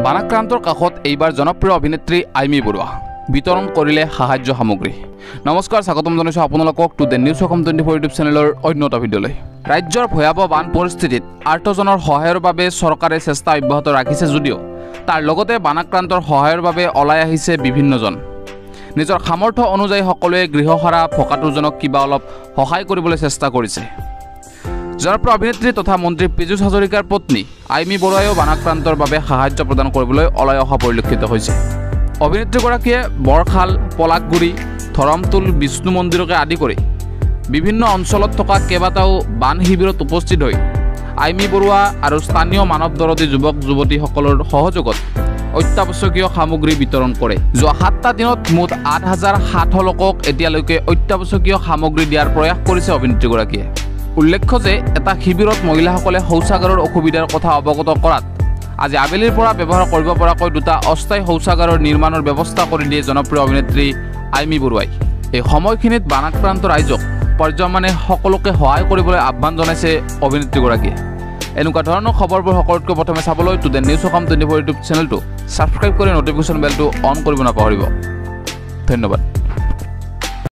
বানাক্ৰান্তৰ কাষত এইবাৰ জনপ্ৰিয় অভিনেত্ৰী আইমি বৰুৱা বিতৰণ কৰিলে সাহায্য সামগ্ৰী। নমস্কাৰ, স্বাগতম জনাইছোঁ আপোনালোকক to the news Assam 24 YouTube চেনেলৰ অন্য এটা ভিডিঅ'লৈ। ৰাজ্যৰ ভয়াৱহ বান পৰিস্থিতিত আৰ্তজনৰ সহায়ৰ বাবে চৰকাৰে চেষ্টা অব্যাহত ৰাখিছে যদিও তাৰ লগতে বানাক্ৰান্তৰ সহায়ৰ বাবে ওলাই আহিছে বিভিন্নজন। নিজৰ সামৰ্থ্য অনুযায়ী সকলোৱে গৃহহাৰা ভকাতুৰজনক কিবা অলপ সহায় কৰিবলৈ চেষ্টা কৰিছে। জনপ্ৰিয় অভিনেত্ৰী তথা মন্ত্ৰী পীযুষ হাজৰিকাৰ পত্নী আইমি বৰুৱাইও বানাক্ৰান্তৰ বাবে সাহায্য প্ৰদান কৰিবলৈ ওলাই অহা পৰিলক্ষিত হৈছে। অভিনেত্ৰীগৰাকীয়ে বৰখাল, পলাকগুৰি, ধৰমতুল, বিষ্ণু মন্দিৰকে আদি কৰি বিভিন্ন অঞ্চলত থকা কেইবাটাও বান শিবিৰত উপস্থিত হৈ আইমি বৰুৱা আৰু স্থানীয় মানৱ দৰদী যুৱক যুৱতীসকলৰ সহযোগত অত্যাৱশ্যকীয় সামগ্ৰী বিতৰণ কৰে। যোৱা 7টা দিনত মুঠ 8,700 লোকক এতিয়ালৈকে অত্যাৱশ্যকীয় সামগ্ৰী দিয়াৰ প্ৰয়াস কৰিছে অভিনেত্ৰীগৰাকীয়ে। উল্লেখ্য যে এটা শিবিৰত মহিলাসকলে শৌচাগাৰৰ অসুবিধাৰ কথা অৱগত কৰাত আজি আবেলিৰ পৰা ব্যৱহাৰ কৰিব পৰাকৈ দুটা অস্থায়ী শৌচাগাৰৰ নিৰ্মাণৰ ব্যৱস্থা কৰি দিয়ে জনপ্ৰিয় অভিনেত্ৰী আইমি বৰুৱাই। এই সময়খিনিত বানাক্ৰান্ত ৰাইজক পৰ্যায়ক্ৰমে সকলোকে সহায় কৰিবলৈ আহ্বান জনাইছে অভিনেত্ৰীগৰাকীয়ে। এনেকুৱা ধৰণৰ খবৰবোৰ সকলোতকৈ প্ৰথমে চাবলৈ to the news Assam 24 YouTube চেনেলটো ছাবস্ক্ৰাইব কৰি নটিফিকেশ্যন বেলটো অন কৰিব নাপাহৰিব। ধন্যবাদ।